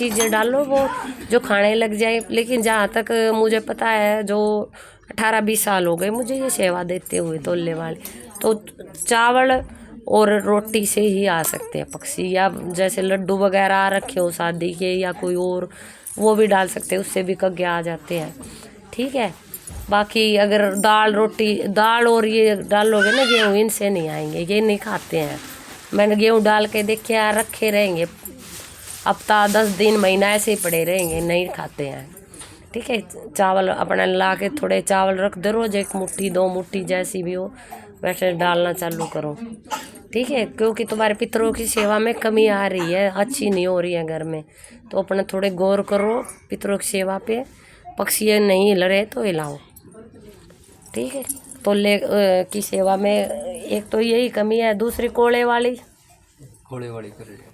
चीज़ें डालो वो जो खाने लग जाए। लेकिन जहाँ तक मुझे पता है, जो 18-20 साल हो गए मुझे ये सेवा देते हुए तोलने वाले, तो चावल और रोटी से ही आ सकते हैं पक्षी। या जैसे लड्डू वगैरह आ रखे हो शादी के या कोई और, वो भी डाल सकते हैं, उससे भी कग्गे आ जाते हैं। ठीक है। बाकी अगर दाल रोटी, दाल और ये डालोगे ना गेहूँ, इनसे नहीं आएंगे, ये नहीं खाते हैं। मैंने गेहूँ डाल के देखे, रखे रहेंगे हफ्ता 10 दिन महीना ऐसे ही पड़े रहेंगे, नहीं खाते हैं। ठीक है। चावल अपना ला के थोड़े चावल रख दो, रोज 1 मुट्ठी 2 मुट्ठी जैसी भी हो वैसे डालना चालू करो। ठीक है। क्योंकि तुम्हारे पितरों की सेवा में कमी आ रही है, अच्छी नहीं हो रही है घर में, तो अपना थोड़े गौर करो पितरों की सेवा पे। पक्षी नहीं हिल रहे तो हिलाओ। ठीक है। तोले की सेवा में एक तो यही कमी है, दूसरी कोड़े वाली कर रही है।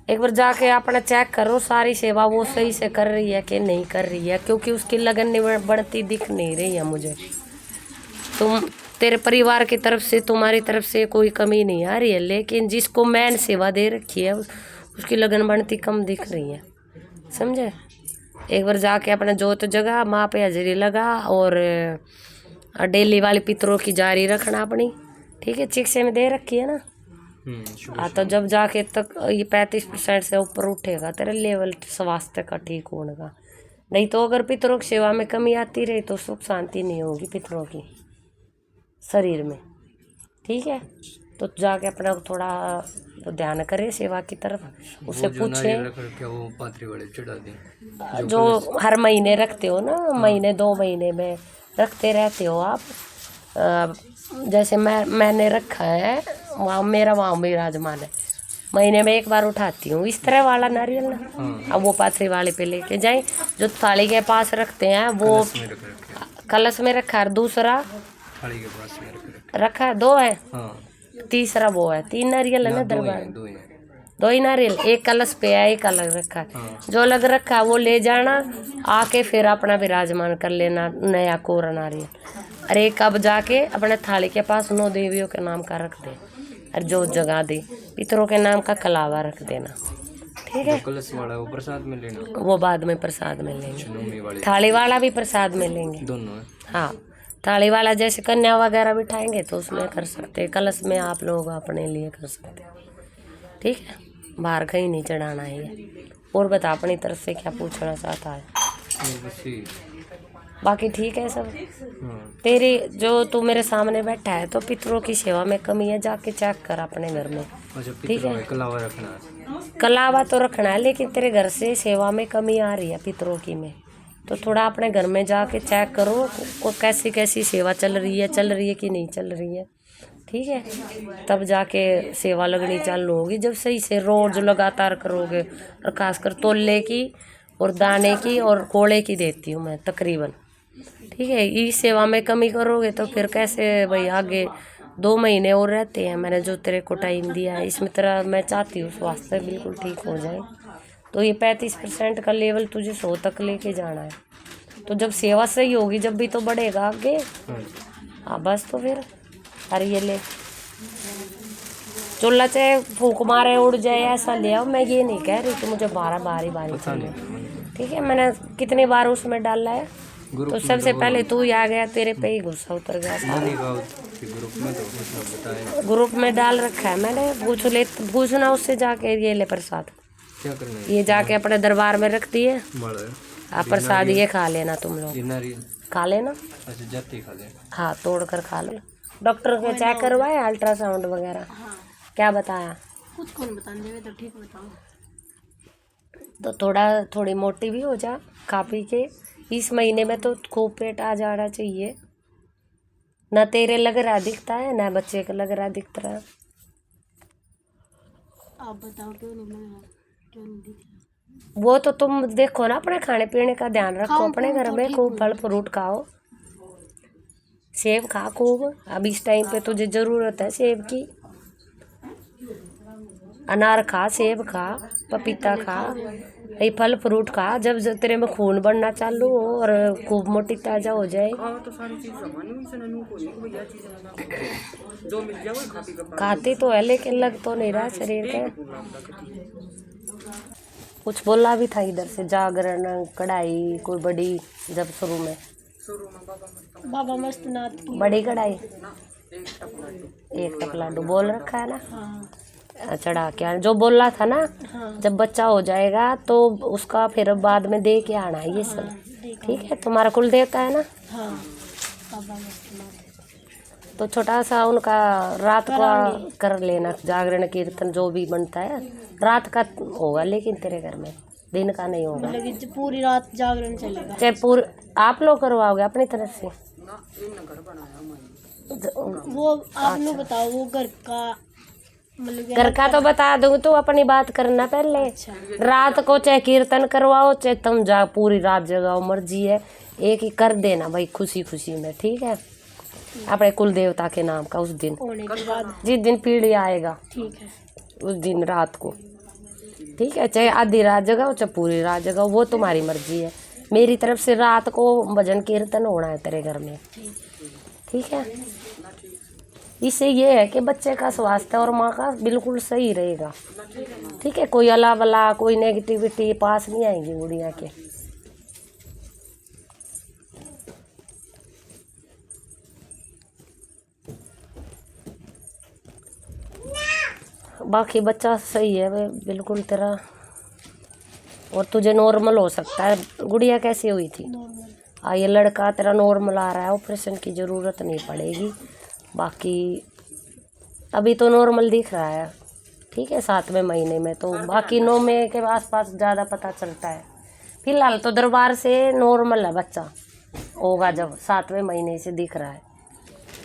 एक बार जाके अपना चेक करो सारी सेवा वो सही से कर रही है कि नहीं कर रही है, क्योंकि उसकी लगन नहीं बढ़ती दिख नहीं रही है मुझे। तेरे परिवार की तरफ से, तुम्हारी तरफ से कोई कमी नहीं आ रही है, लेकिन जिसको मैंने सेवा दे रखी है उसकी लगन बढ़ती कम दिख रही है, समझे। एक बार जाके अपना जोत जगह माँ पे हाजिरी लगा और डेली वाली पितरों की जारी रखना अपनी। ठीक है। चिक्से में दे रखी है ना। हाँ, तो जब जाके तक ये 35% से ऊपर उठेगा तेरा लेवल स्वास्थ्य का ठीक होने का। नहीं तो अगर पितरों की सेवा में कमी आती रही तो सुख शांति नहीं होगी पितरों की शरीर में। ठीक है। तो जाके अपना थोड़ा तो ध्यान करे सेवा की तरफ, उससे पूछे जो हर महीने रखते हो ना, महीने 2 महीने में रखते रहते हो आप। जैसे मैंने रखा है वहाँ, मेरा वहाँ विराजमान है, महीने में 1 बार उठाती हूँ इस तरह वाला नारियल ना। अब वो पाथरी वाले पे लेके जाए, जो थाली के पास रखते हैं वो कलश में रखा है, दूसरा थाली के पास रखा है, 2 है। हाँ। तीसरा वो है, 3 नारियल है ना दरबार, 2 ही नारियल, 1 कलश पे है, 1 अलग रखा है। हाँ। जो अलग रखा है वो ले जाना, आके फिर अपना विराजमान कर लेना नया कोरा नारियल। अरे एक अब जाके अपने थाली के पास 9 देवियों के नाम का रख दे और जो जगा दे, पितरों के नाम का कलावा रख देना। ठीक है। कलश वाला वो प्रसाद में लेना, वो बाद में प्रसाद में लेंगे, थाली वाला भी प्रसाद में लेंगे दोनों है। हाँ, थाली वाला जैसे कन्या वगैरह बिठाएंगे तो उसमें कर सकते हैं, कलश में आप लोग अपने लिए कर सकते हैं। ठीक है। बाहर कहीं नहीं चढ़ाना है ये। और बता अपनी तरफ से क्या पूछना चाहता है। बाकी ठीक है सब। तेरी जो तू मेरे सामने बैठा है तो पितरों की सेवा में कमी है, जाके चेक कर अपने घर में। ठीक है। कलावा रखना है, कलावा तो रखना है, लेकिन तेरे घर से सेवा में कमी आ रही है पितरों की में, तो थोड़ा अपने घर में जाके चेक करो को कैसी कैसी सेवा चल रही है कि नहीं चल रही है। ठीक है। तब जाके सेवा लगनी चालू होगी, जब सही से रोज लगातार करोगे। और खासकर तोले की और दाने की और कोड़े की देती हूँ मैं तकरीबन। ठीक है। इस सेवा में कमी करोगे तो फिर कैसे भाई, आगे 2 महीने और रहते हैं, मैंने जो तेरे को टाइम दिया है इसमें तेरा मैं चाहती हूँ स्वास्थ्य बिल्कुल ठीक हो जाए। तो ये 35% का लेवल तुझे 100 तक लेके जाना है, तो जब सेवा सही होगी जब भी तो बढ़ेगा आगे। हाँ बस, तो फिर अरे ये ले चूल्हा चाहे फूक मारे उड़ जाए ऐसा ले आओ, मैं ये नहीं कह रही कि मुझे बारी चाहिए। ठीक है। मैंने कितनी बार उसमें डाला है, तो सबसे पहले तू ही आ गया, तेरे पे ही गुस्सा उतर गया। ग्रुप में डाल रखा है मैंने, पूछना उससे जाके ये ले प्रसाद, क्या करना है? ये जाके अपने दरबार में रख दिए, आप प्रसाद ये खा लेना, तुम लोग खा लेना। अच्छा, जाते खा ले। हाँ, तोड़ कर खा लो। डॉक्टर के चेक करवाए अल्ट्रासाउंड वगैरह? क्या बताया? कुछ कौन बताने तो ठीक बताओ। तो थोड़ी मोटी भी हो जा खा पी के। इस महीने में तो खूब पेट आ जाना चाहिए, ना तेरे लग रहा दिखता है ना बच्चे का लग रहा दिखता रहा। आप बताओ क्यों नहीं दिख रहा? वो तो तुम देखो ना, अपने खाने पीने का ध्यान रखो, अपने घर में खूब फल फ्रूट खाओ, सेब खा खूब। अब इस टाइम पे तुझे ज़रूरत है सेब की, अनार खा, सेब खा, पपीता खा, ये फल फ्रूट खा। जब तेरे में खून बढ़ना चालू हो और खूब मोटी ताज़ा हो जाए, खाती तो है लेकिन लग तो नहीं रहा शरीर का। कुछ बोला भी था इधर से, जागरण कढ़ाई कोई बड़ी, जब शुरू में बाबा मस्तनाथ की बड़ी कढ़ाई, एक टप लाडू बोल रखा है ना। हाँ चढ़ा के आना जो बोला था ना। हाँ जब बच्चा हो जाएगा तो उसका फिर बाद में दे के आना है ये सब। देखा। ठीक है, तुम्हारा कुल देवता है ना। हाँ बाबा मस्तनाथ। तो छोटा सा उनका रात को कर लेना, जागरण कीर्तन जो भी बनता है रात का होगा, लेकिन तेरे घर में दिन का नहीं होगा। मतलब कि पूरी रात जागरण चलेगा। चाहे पूरे आप लोग करवाओगे अपनी तरफ से। वो आपने बताओ, वो घर का मतलब कि घर का तो बता दूँ, तो अपनी बात करना पहले। अच्छा रात को चाहे कीर्तन करवाओ चाहे तुम जा पूरी रात जगाओ, मर्जी है, एक ही कर देना भाई खुशी खुशी में। ठीक है, अपने कुल देवता के नाम का उस दिन, होने के बाद। जिस दिन पीढ़ी आएगा ठीक है उस दिन रात को। ठीक है, चाहे आधी रात जगाओ चाहे पूरी रात जगाओ, वो तुम्हारी मर्जी है। मेरी तरफ से रात को भजन कीर्तन होना है तेरे घर में। ठीक है, इससे ये है कि बच्चे का स्वास्थ्य और माँ का बिल्कुल सही रहेगा। ठीक है, कोई अला बला कोई नेगेटिविटी पास नहीं आएगी गुड़िया के। बाकी बच्चा सही है वे बिल्कुल तेरा, और तुझे नॉर्मल हो सकता है। गुड़िया कैसी हुई थी? नॉर्मल। ये लड़का तेरा नॉर्मल आ रहा है, ऑपरेशन की ज़रूरत नहीं पड़ेगी। बाकी अभी तो नॉर्मल दिख रहा है। ठीक है, 7वें महीने में तो, बाकी 9वें के आसपास ज़्यादा पता चलता है। फिलहाल तो दरबार से नॉर्मल है, बच्चा होगा जब 7वें महीने से दिख रहा है।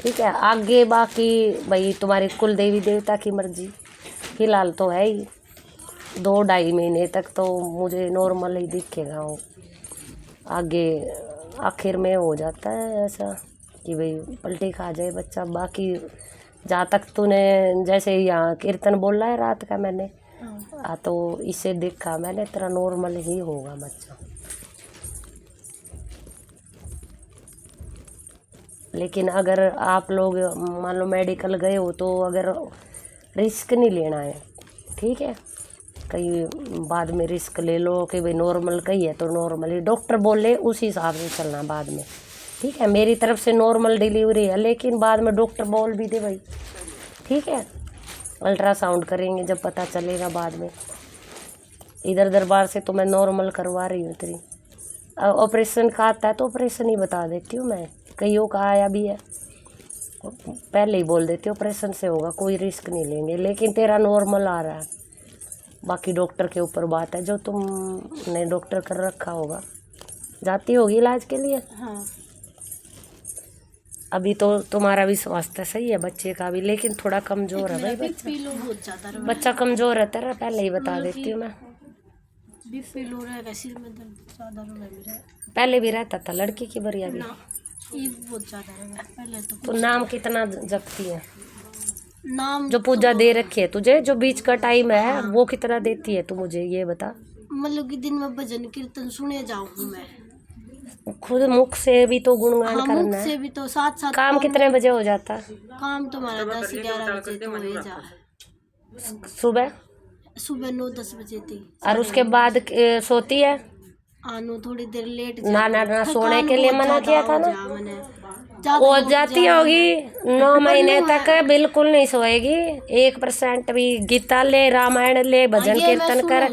ठीक है, आगे बाकी भाई तुम्हारी कुल देवी देवता की मर्जी। फिलहाल तो है ही 2-2.5 महीने तक तो मुझे नॉर्मल ही दिखेगा। वो आगे आखिर में हो जाता है ऐसा कि भाई पलटी खा जाए बच्चा। बाकी जहाँ तक तूने जैसे यहाँ कीर्तन बोला है रात का मैंने, तो इसे देखा मैंने तेरा नॉर्मल ही होगा बच्चा। लेकिन अगर आप लोग मान लो मेडिकल गए हो तो अगर रिस्क नहीं लेना है। ठीक है, कहीं बाद में रिस्क ले लो कि भाई नॉर्मल कही है तो नॉर्मल ही डॉक्टर बोले उस हिसाब से चलना बाद में। ठीक है, मेरी तरफ से नॉर्मल डिलीवरी है, लेकिन बाद में डॉक्टर बोल भी दे भाई। ठीक है, अल्ट्रासाउंड करेंगे जब पता चलेगा बाद में। इधर दरबार से तो मैं नॉर्मल करवा रही हूँ तेरी। ऑपरेशन का आता है तो ऑपरेशन ही बता देती हूँ मैं, कईयों का आया भी है, पहले ही बोल देती हूँ ऑपरेशन से होगा, कोई रिस्क नहीं लेंगे। लेकिन तेरा नॉर्मल आ रहा है, बाकी डॉक्टर के ऊपर बात है, जो तुमने डॉक्टर कर रखा होगा। जाती होगी इलाज के लिए। हाँ अभी तो तुम्हारा भी स्वास्थ्य सही है बच्चे का भी, लेकिन थोड़ा कमज़ोर है भाई बच्चा। बीपी लो बहुत ज्यादा रहा। बच्चा कमज़ोर है तेरा, पहले ही बता देती हूँ मैं। बीपी लो रहा है, सिर में दर्द ज्यादा हो रहा है मेरा। पहले भी रहता था लड़की की बरिया भी। ना ये बहुत ज्यादा रहा है पहले तो नाम कितना जपती है? नाम जो पूजा दे रखी है तुझे, जो बीच का टाइम है वो कितना देती है तू मुझे ये बता। मतलब कि दिन में भजन कीर्तन सुने जाऊंगी मैं। खुद मुख से भी तो गुणगान हाँ, करना मुख है। से भी तो साथ साथ काम कितने बजे हो जाता? काम तो हमारा 10-11 बजे तो हो ही जा। सुबह सुबह 9-10 बजे थी। और उसके बाद सोती है? आनो थोड़ी देर लेट ना ना ना, सोने के लिए मना किया था ना। मैंने हो जाती होगी 9 महीने तक बिल्कुल नहीं सोएगी 1% भी। गीता ले, रामायण ले, भजन कीर्तन कर,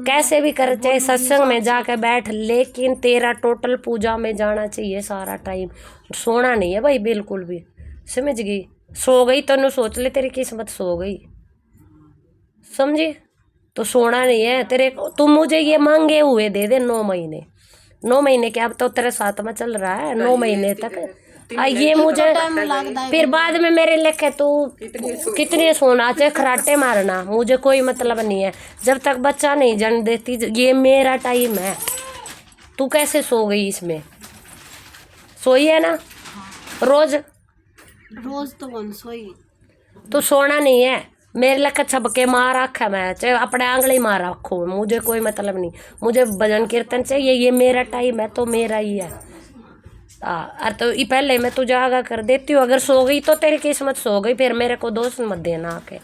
कैसे भी कर, चाहे सत्संग में जाकर बैठ, लेकिन तेरा टोटल पूजा में जाना चाहिए सारा टाइम। सोना नहीं है भाई बिल्कुल भी, समझ गई? सो गई तो नु सोच ले तेरी किस्मत सो गई, समझी? तो सोना नहीं है तेरे को। तुम मुझे ये मांगे हुए दे दे 9 महीने, 9 महीने के, अब तो तेरा 7वां चल रहा है, 9 महीने तक ये मुझे फिर बाद में मेरे लेके तू कितने सोना चाहे खराटे मारना, मुझे कोई मतलब नहीं है। जब तक बच्चा नहीं जन्म देती ये मेरा टाइम है। तू कैसे सो गई इसमें? सोई है ना रोज? रोज तो कौन सोई। तो सोना नहीं है मेरे लख छबके मार रखा मैं, चाहे अपने आंगली मार रखो, मुझे कोई मतलब नहीं। मुझे भजन कीर्तन चाहिए, ये मेरा टाइम है तो मेरा ही है। अरे तो ये पहले मैं तुझे आगा कर देती हूँ, अगर सो गई तो तेरी किस्मत सो गई, फिर मेरे को दोष मत देना आके।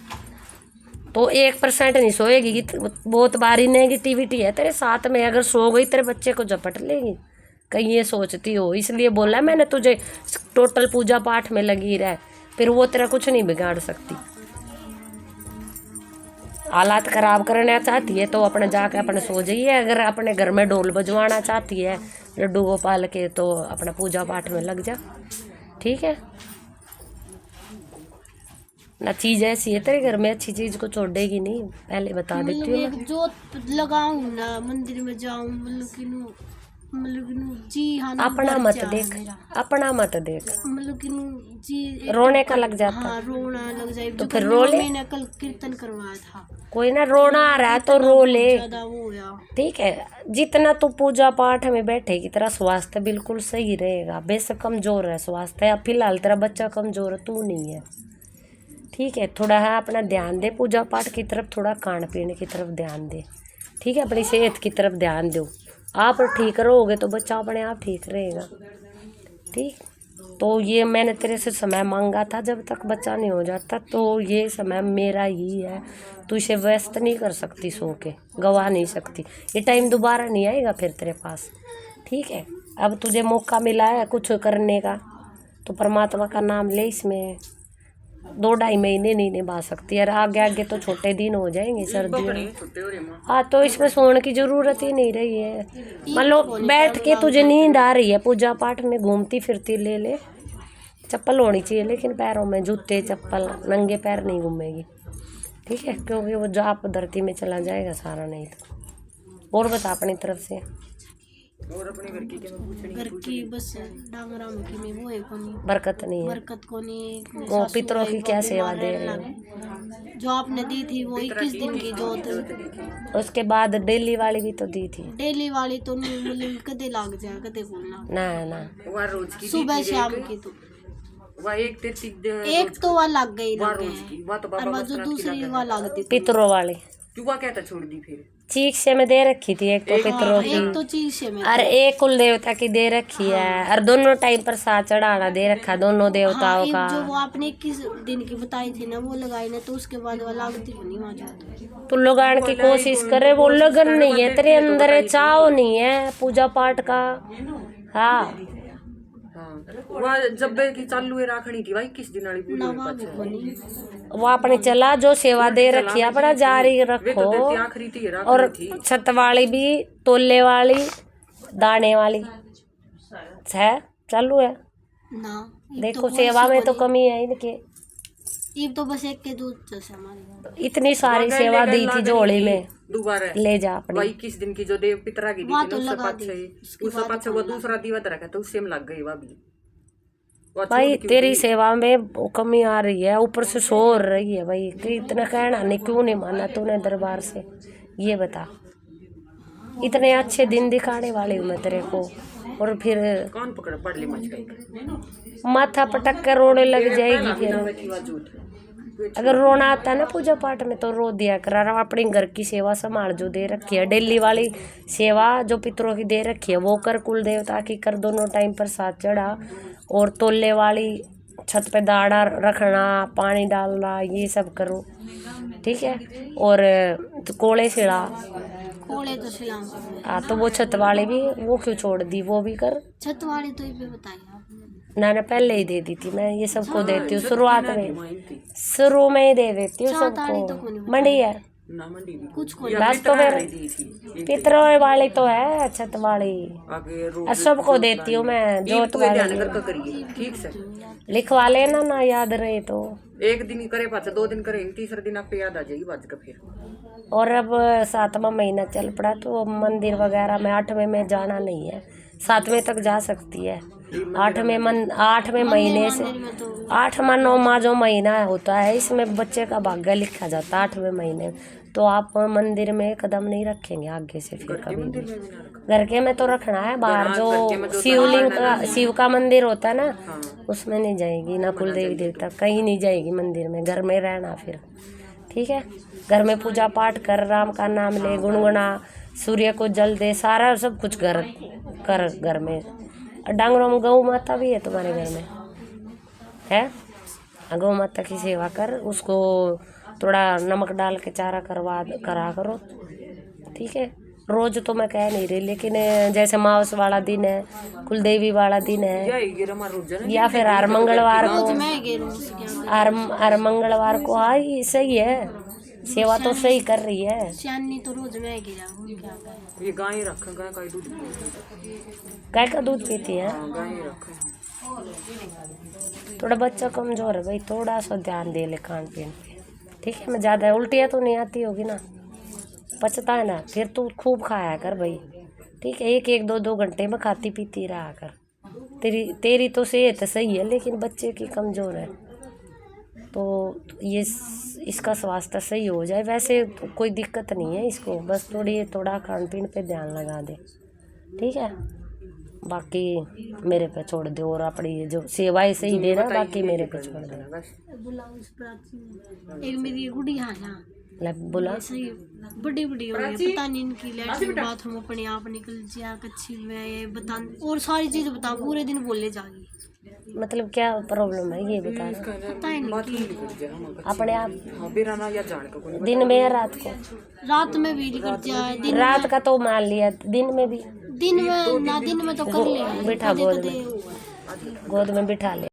तो 1% नहीं सोएगी। बहुत बारी नेगेटिविटी है तेरे साथ में, अगर सो गई तेरे बच्चे को झपट लेगी, कहीं ये सोचती हो। इसलिए बोला मैंने तुझे टोटल पूजा पाठ में लगी रह, फिर वो तेरा कुछ नहीं बिगाड़ सकती। हालात खराब करना चाहती है तो अपने जाके अपने सो जाइए। अगर अपने घर में ढोल बजवाना चाहती है लड्डू गोपाल के तो अपना पूजा पाठ में लग जा, ठीक है ना। चीज ऐसी है तेरे घर में, अच्छी चीज को छोड़ेगी नहीं, पहले बता देती हूँ मतलब एक जोत लगाऊं ना, मंदिर में जाऊं, मतलब कि जी हाँ ना, अपना घर मत जा देख, मेरा। अपना मत देख, मतलब कि जी रोने का लग जाता। हाँ रोना लग जाए तो फिर रो ले। मैंने कल कीर्तन करवाया था, कोई ना, रोना आ रहा है तो रो ले, ज्यादा वो हुआ। ठीक है। जितना तू पूजा पाठ में बैठेगी तेरा स्वास्थ्य बिल्कुल सही रहेगा। बेशक कमजोर है स्वास्थ्य, अब फिलहाल तेरा बच्चा कमजोर है, तू नहीं है, ठीक है। थोड़ा है अपना ध्यान दे पूजा पाठ की तरफ, थोड़ा खान पीने की तरफ ध्यान दे, ठीक है। अपनी सेहत की तरफ ध्यान दो। आप ठीक रहोगे तो बच्चा अपने आप ठीक रहेगा, ठीक। तो ये मैंने तेरे से समय मांगा था, जब तक बच्चा नहीं हो जाता, तो ये समय मेरा ही है। तू इसे व्यस्त नहीं कर सकती, सो के गवा नहीं सकती। ये टाइम दोबारा नहीं आएगा फिर तेरे पास, ठीक है। अब तुझे मौका मिला है कुछ करने का, तो परमात्मा का नाम ले। इसमें 2-2.5 महीने नहीं निभा सकती, और आगे आगे तो छोटे दिन हो जाएंगे सर्दियों में। हाँ, तो इसमें सोने की जरूरत ही नहीं रही है। मान लो बैठ के तुझे नींद आ रही है पूजा पाठ में, घूमती फिरती ले ले। चप्पल होनी चाहिए लेकिन पैरों में, जूते चप्पल, नंगे पैर नहीं घूमेगी, ठीक है, क्योंकि वो जाप धरती में चला जाएगा सारा, नहीं तो। और बता अपनी तरफ से। और अपने घर की क्या पूछनी? घर की बस डांगरा की में वो है कोनी, बरकत नहीं है, बरकत कोनी। वो पितरों की क्या सेवा दे रहे हो? जो आपने दी थी वो 21 दिन की जोत, उसके बाद डेली वाली भी तो दी थी। डेली वाली तो नहीं, मतलब कदे लाग जाए, कदे बोलना ना ना, वह रोज की सुबह शाम की, तो वह एक तो वह लग गई, लग गई, वह तो और वह जो दूसरी वह लग दी, पितरों वाली तू वह कहता छोड़ दी फिर। चीख से मैं दे रखी थी, एक तो पितरों की, एक तो चीज से में, और एक कुल देवता की दे रखी है, और दोनों टाइम पर साथ चढ़ाना दे रखा दोनों देवताओं का। जो वो आपने 21 दिन की बताई थी ना, वो लगाई ना, तो उसके बाद वो लागती नहीं वहाँ जाती। तू लगाने की कोशिश करे, वो लगन नहीं है तेरे अंदर, है चाव नहीं है पूजा पाठ का। हाँ, वह जब की चालू है राखनी की भाई, किस दिन वाली पूजा में पाछे वो अपने चला जो सेवा दे रखी है अपना जारी रखो। आखिरी थी और राखनी थी। छत वाली भी, तोले वाली, दाने वाली है, चालू है ना देखो। सेवा में तो कमी है इनके, ये तो बस एक के दूध जैसे हमारे इतनी सारी सेवा दी थी झोली में, दोबारा ले जा अपनी। वही किस दिन की जो देव पितरा की दी वहाँ थी तो ना, उससे लगा पाछे दी, उससे पाछे वो दूसरा दीवा रखा था, उससे में लग गई वह भी। वह भाई छोड़ क्यों तेरी दी? सेवा में कमी आ रही है, ऊपर से शोर रही है भाई, कि इतना कहना नहीं, क्यों नहीं माना तूने दरबार से, ये बता। इतने अच्छे दिन दिखाने वाले हूँ मैं तेरे को, और फिर कौन पकड़ पड़ ली मच माथा पटक कर रोने लग जाएगी। फिर अगर रोना आता है ना पूजा पाठ में तो रो दिया कर। और अपने घर की सेवा संभाल, जो दे रखी है डेली वाली सेवा जो पितरों की दे रखी है वो कर, कुल देवता की कर, दोनों टाइम पर साथ चढ़ा। और तोले वाली छत पे दाड़ा रखना, पानी डालना, ये सब करो, ठीक है। और कोले छिड़ा, कोड़े तो सिलाम। हाँ, तो वो छत वाली भी, वो क्यों छोड़ दी, वो भी कर। छत वाली तो ये बताई आपने, ना पहले ही दे दी थी मैं, ये सबको देती हूँ शुरुआत में, शुरू में ही दे देती हूँ सबको। मंडी है ना मंडी भी कुछ को बस, तो फिर पितरों वाली तो है छत वाली, आगे और सबको देती हूँ मैं जोत वाली। करिए ठीक से लिखवा लेना ना, याद रहे तो। एक दिन ही करे, पाछे 2 दिन करे, तीसरे दिन आपको याद आ जाएगी बाज का फिर। और अब 7वां महीना चल पड़ा, तो मंदिर वगैरह में 8वें में जाना नहीं है, 7वें तक जा सकती है। 8वें महीने से 8वां 9वां जो महीना होता है, इसमें बच्चे का भाग्य लिखा जाता है 8वें महीने। तो आप मंदिर में कदम नहीं रखेंगे आगे से फिर कभी भी। घर के में तो रखना है, बाहर जो शिवलिंग का, शिव का मंदिर होता है ना, उसमें नहीं जाएगी, ना कुल देवी देवता कहीं नहीं जाएगी मंदिर में, घर में रहना फिर, ठीक है। घर में पूजा पाठ कर, राम का नाम ले, गुनगुना, सूर्य को जल दे, सारा सब कुछ घर कर। घर में डांगरों में गौ माता भी है तुम्हारे घर में है, गौ माता की सेवा कर, उसको थोड़ा नमक डाल के चारा करा करो, ठीक है। रोज तो मैं कह नहीं रही, लेकिन जैसे मावस वाला दिन है, कुलदेवी वाला दिन है, या फिर हर मंगलवार को, हर मंगलवार को आई, सही है, सेवा तो सही कर रही है। श्यानी तो रोज मैं गिरा हूँ, क्या करें। ये गाय रखे, गाय का दूध, गाय का दूध पीती है। गाय रखे। थोड़ा बच्चा कमजोर है भाई, थोड़ा सा ध्यान दे ले खान पीन पे, ठीक है। मैं ज़्यादा उल्टियाँ तो नहीं आती होगी ना, पचता है ना, फिर तू खूब खाया कर भाई, ठीक है। एक 2 घंटे में खाती पीती रहा कर। तेरी तो सेहत सही है, लेकिन बच्चे की कमज़ोर है, तो ये इसका स्वास्थ्य सही हो जाए। वैसे तो कोई दिक्कत नहीं है इसको, बस थोड़ा खान पीन पे ध्यान लगा दे, ठीक है। बाकी मेरे पे छोड़ दे, और अपनी ये जो सेवाएं सही देना, बाकी मेरे पे छोड़ दे। एक मेरी गुड़िया है ना, बोला सही बड़ी हो गई, पता नहीं इनकी लैट्रिन बाथरूम अपने आप निकल जाए, कच्ची में ये बता, और सारी चीज बता, पूरे दिन बोले जागी। मतलब क्या प्रॉब्लम है ये बता। पता ही नहीं अपने आप या दिन में या रात को? रात में भी कर जाए, दिन रात का तो मान लिया, दिन में भी? दिन में ना, दिन में तो कर ले, बिठा गोद में बिठा ले।